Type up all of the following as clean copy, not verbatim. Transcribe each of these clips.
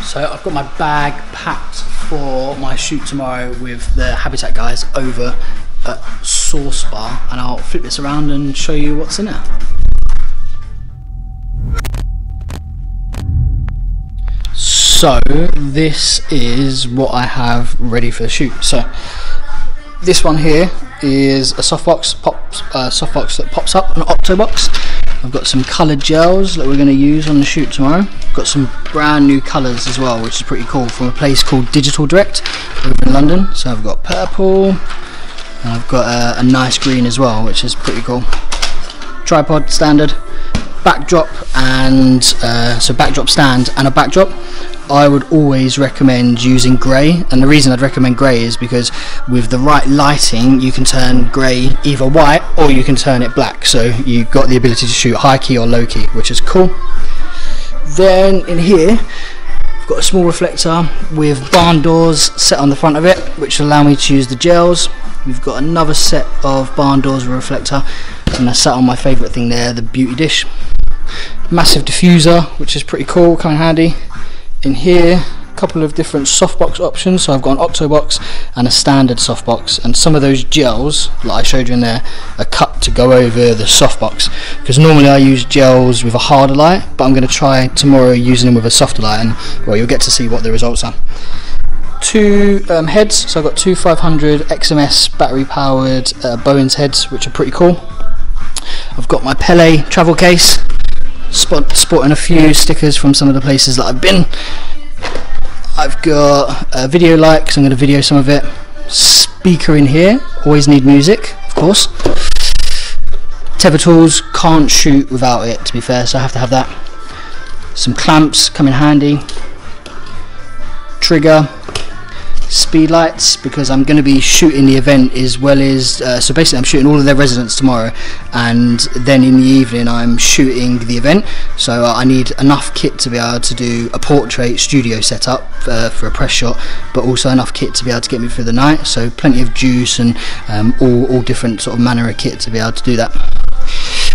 So I've got my bag packed for my shoot tomorrow with the Habitat guys over at Source Bar, and I'll flip this around and show you what's in it. So this is what I have ready for the shoot. So this one here is a softbox that pops up, an Octobox. I've got some coloured gels that we're going to use on the shoot tomorrow. I've got some brand new colours as well, which is pretty cool, from a place called Digital Direct over in London. So I've got purple, and I've got a nice green as well, which is pretty cool. Tripod standard, backdrop, and so backdrop stand and a backdrop. I would always recommend using grey, and the reason I'd recommend grey is because with the right lighting you can turn grey either white or you can turn it black, so you've got the ability to shoot high key or low key, which is cool. Then in here I've got a small reflector with barn doors set on the front of it, which allow me to use the gels. We've got another set of barn doors with a reflector, and that's sat on my favourite thing there, the beauty dish. Massive diffuser, which is pretty cool, come in handy. In here, a couple of different softbox options. So I've got an Octobox and a standard softbox, and some of those gels that I showed you in there are cut to go over the softbox, because normally I use gels with a harder light, but I'm going to try tomorrow using them with a softer light, and well, you'll get to see what the results are. Two heads, so I've got two 500 XMS battery powered Bowens heads, which are pretty cool. I've got my Pele travel case, sporting a few stickers from some of the places that I've been. I've got a video light because I'm going to video some of it. Speaker in here, always need music, of course. Tether tools, can't shoot without it, to be fair, so I have to have that. Some clamps come in handy. Trigger. Speed lights, because I'm going to be shooting the event as well as so basically I'm shooting all of their residents tomorrow, and then in the evening I'm shooting the event, so I need enough kit to be able to do a portrait studio setup for a press shot, but also enough kit to be able to get me through the night, so plenty of juice and all different sort of manner of kit to be able to do that.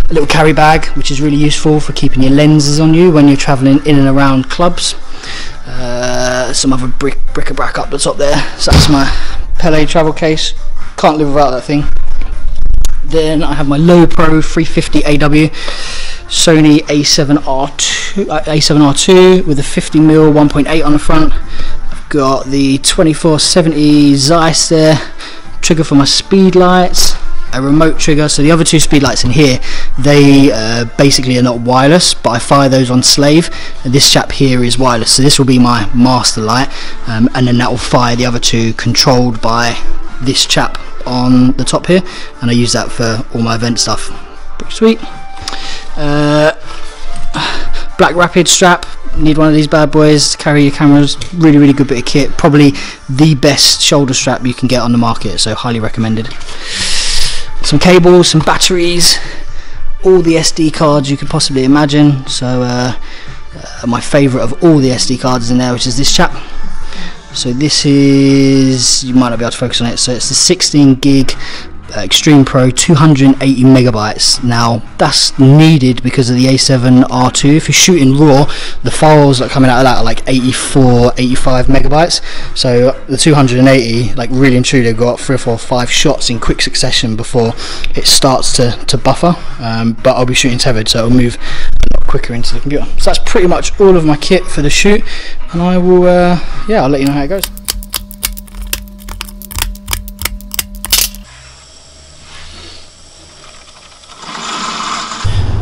A little carry bag, which is really useful for keeping your lenses on you when you're travelling in and around clubs. Some other bric-a-brac up the top there. So that's my Pele travel case. Can't live without that thing. Then I have my low pro 350 AW Sony A7R2 with a 50mm 1.8 on the front. I've got the 2470 Zeiss there, trigger for my speed lights, a remote trigger. So the other two speed lights in here, they basically are not wireless, but I fire those on slave, and this chap here is wireless, so this will be my master light, and then that will fire the other two controlled by this chap on the top here, and I use that for all my event stuff. Pretty sweet. Black Rapid strap, need one of these bad boys to carry your cameras. Really good bit of kit, probably the best shoulder strap you can get on the market, so highly recommended. Some cables, some batteries, all the SD cards you could possibly imagine. So my favourite of all the SD cards is in there, which is this chap. So this is, you might not be able to focus on it, so it's the 16 gig Extreme Pro 280 megabytes. Now that's needed because of the A7R2. If you're shooting RAW, the files that are coming out of that are like 84, 85 megabytes. So the 280, like really and truly, got 3 or 4 or 5 shots in quick succession before it starts to buffer. But I'll be shooting tethered, so it'll move a lot quicker into the computer. So that's pretty much all of my kit for the shoot, and I will, yeah, I'll let you know how it goes.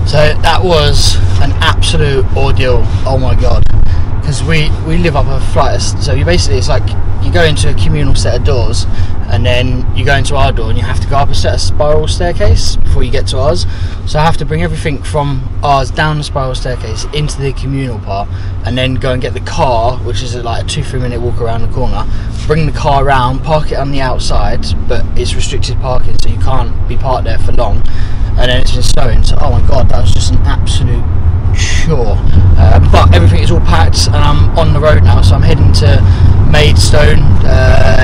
So that was an absolute ordeal, oh my god, because we live up a flight of, so you basically, it's like you go into a communal set of doors, and then you go into our door and you have to go up a set of spiral staircase before you get to ours. So I have to bring everything from ours down the spiral staircase into the communal part, and then go and get the car, which is like a 2-3 minute walk around the corner, bring the car around, park it on the outside, but it's restricted parking, so you can't be parked there for long, and then it's been snowing. So oh my god, that was just an absolute chore, but everything is all packed and I'm on the road now, so I'm heading to Maidstone.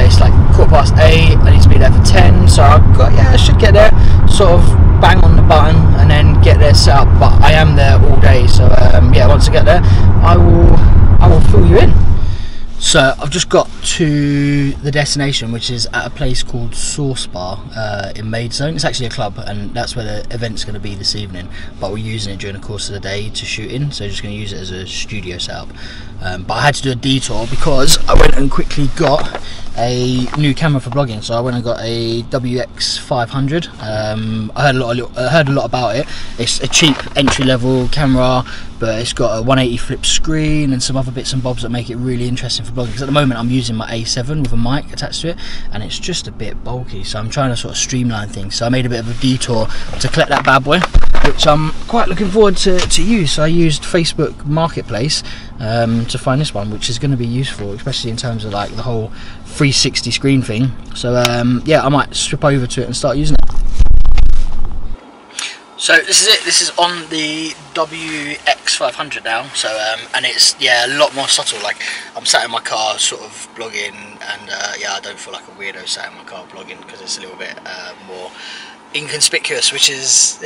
It's like 8:15, I need to be there for 10, so I've got, yeah, I should get there, sort of bang on the button and then get there set up, but I am there all day, so yeah, once I get there I will fill you in. So I've just got to the destination, which is at a place called Sauce Bar in Maidstone. It's actually a club, and that's where the event's going to be this evening, but we're using it during the course of the day to shoot in, so just going to use it as a studio setup. But I had to do a detour because I went and quickly got a new camera for blogging. So I went and got a WX500. I heard a lot about it. It's a cheap entry-level camera, but it's got a 180 flip screen and some other bits and bobs that make it really interesting for blogging. Because at the moment I'm using my A7 with a mic attached to it, and it's just a bit bulky. So I'm trying to sort of streamline things. So I made a bit of a detour to collect that bad boy, which I'm quite looking forward to use. So I used Facebook Marketplace to find this one, which is going to be useful, especially in terms of like the whole 360 screen thing. So yeah, I might swap over to it and start using it. So this is it. This is on the WX500 now. So and it's, yeah, a lot more subtle. Like, I'm sat in my car sort of blogging, and yeah, I don't feel like a weirdo sat in my car blogging, because it's a little bit more inconspicuous, which is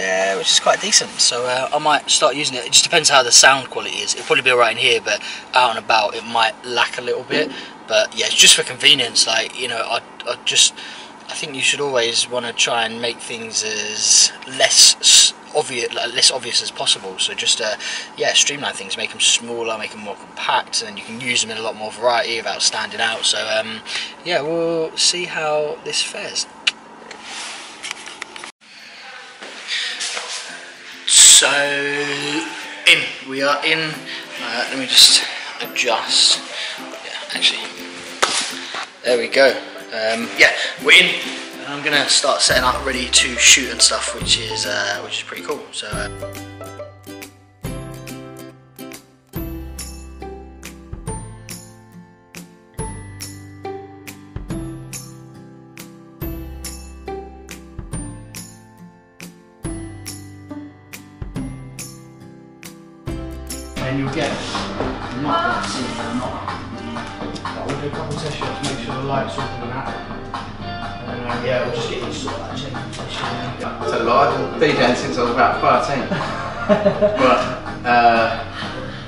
quite decent. So I might start using it. It just depends how the sound quality is. It'll probably be alright in here, but out and about it might lack a little bit. But yeah, it's just for convenience. Like, you know, I think you should always want to try and make things as less obvious as possible. So just yeah, streamline things, make them smaller, make them more compact, and you can use them in a lot more variety without standing out. So yeah, we'll see how this fares. So we are in. Let me just adjust. Yeah, actually, there we go. Yeah, we're in, and I'm gonna start setting up ready to shoot and stuff, which is pretty cool. So. And you'll get not see or not. But we'll do a couple of test shots, make sure the light's off and that. And yeah, we'll just get used to that change. So I've been DJing since I was about 13. But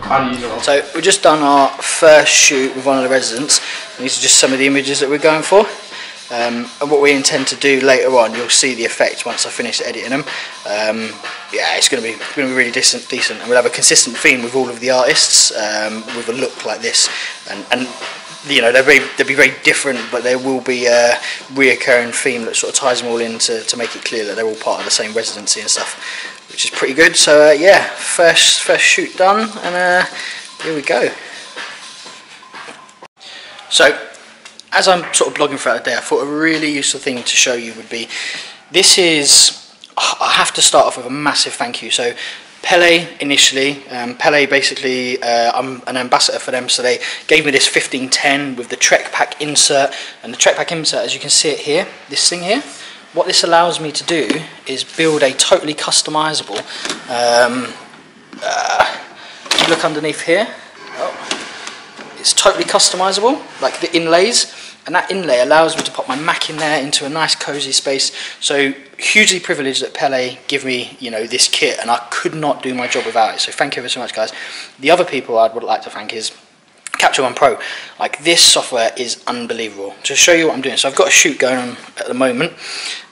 unusual. So we've just done our first shoot with one of the residents. These are just some of the images that we're going for. And what we intend to do later on, you'll see the effect once I finish editing them. Yeah, it's going to be really decent, and we'll have a consistent theme with all of the artists with a look like this. And you know, they'll be very different, but there will be a reoccurring theme that sort of ties them all in to make it clear that they're all part of the same residency and stuff, which is pretty good. So yeah, first shoot done, and here we go. So, as I'm sort of blogging throughout the day, I thought a really useful thing to show you would be, this is, I have to start off with a massive thank you. So Pele initially, Pele basically, I'm an ambassador for them, so they gave me this 1510 with the Trek Pack insert, and the Trek Pack insert, as you can see it here, this thing here, what this allows me to do is build a totally customizable, if you look underneath here, it's totally customizable, like the inlays, and that inlay allows me to pop my Mac in there into a nice cozy space. So hugely privileged that Pele give me, you know, this kit, and I could not do my job without it. So thank you ever so much, guys. The other people I would like to thank is Capture One Pro. Like, this software is unbelievable. To show you what I'm doing, so I've got a shoot going on at the moment.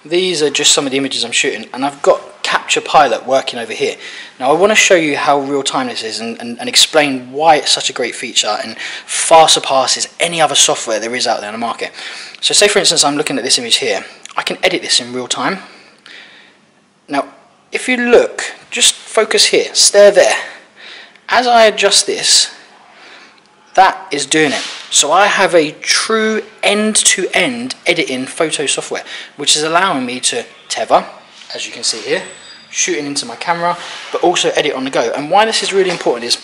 These are just some of the images I'm shooting, and I've got Capture Pilot working over here. Now I want to show you how real time this is, and explain why it's such a great feature and far surpasses any other software there is out there in the market. So say for instance I'm looking at this image here, I can edit this in real time. Now if you look, just focus here, stare there. As I adjust this, that is doing it. So I have a true end-to-end editing photo software, which is allowing me to tether, as you can see here, shooting into my camera, but also edit on the go. And why this is really important is,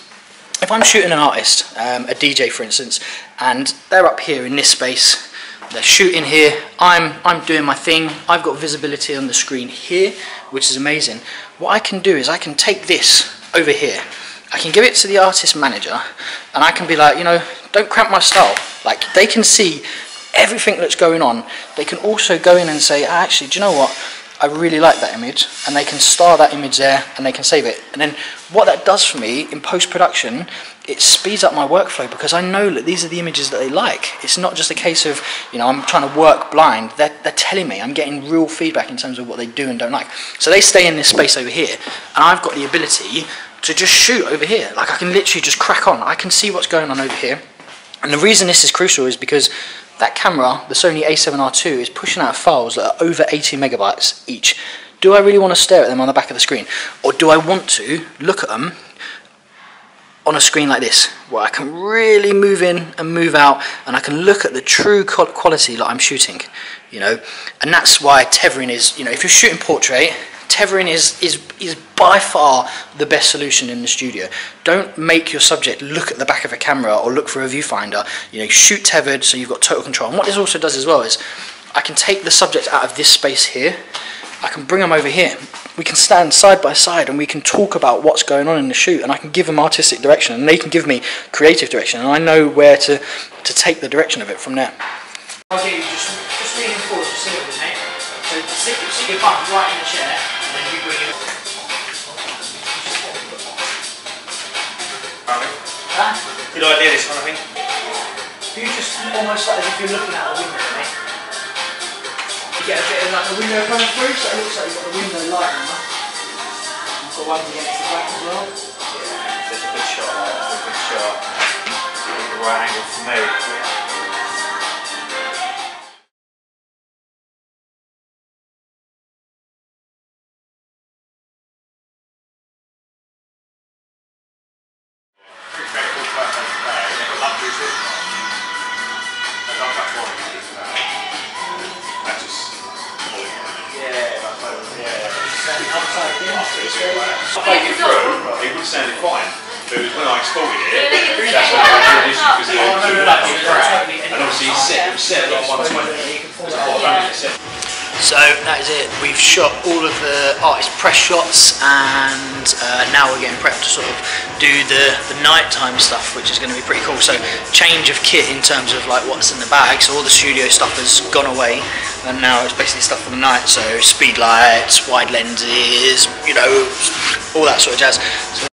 if I'm shooting an artist, a DJ for instance, and they're up here in this space, they're shooting here, I'm doing my thing, I've got visibility on the screen here, which is amazing. What I can do is I can take this over here, I can give it to the artist manager, and I can be like, you know, don't cramp my style. Like, they can see everything that's going on. They can also go in and say, actually, do you know what? I really like that image, and they can star that image there, and they can save it. And then what that does for me in post-production it speeds up my workflow, because I know that these are the images that they like. It's not just a case of, you know, I'm trying to work blind. They're telling me, I'm getting real feedback in terms of what they do and don't like. So they stay in this space over here, and I've got the ability to just shoot over here. Like, I can literally just crack on. I can see what's going on over here. And the reason this is crucial is because that camera, the Sony a7R II, is pushing out files that are over 80 megabytes each. Do I really want to stare at them on the back of the screen? Or do I want to look at them on a screen like this, where I can really move in and move out, and I can look at the true quality that I'm shooting, you know? And that's why tethering is, you know, if you're shooting portrait, tethering is by far the best solution in the studio. Don't make your subject look at the back of a camera or look for a viewfinder. You know, shoot tethered so you've got total control. And what this also does as well is, I can take the subject out of this space here, I can bring them over here. We can stand side by side and we can talk about what's going on in the shoot, and I can give them artistic direction and they can give me creative direction, and I know where to take the direction of it from there. Okay, just leaning forward, just sit with me. So sit your bum right in the chair, and then you bring it. Good idea, this one, I think. You just almost like as if you're looking out the window, mate. You get a bit of like the window coming through, so it looks like you've got the window light on. You've got one against the back as well. Yeah, that's a good shot. That's a good shot. The right angle for me. It would sound fine, but when I exported it, that's when I had an issue because it was and obviously it set at 120. So that is it. We've shot all of the artist press shots, and now we're getting prepped to sort of do the nighttime stuff, which is going to be pretty cool. So change of kit in terms of like what's in the bag. So all the studio stuff has gone away, and now it's basically stuff for the night. So speed lights, wide lenses, you know, all that sort of jazz. So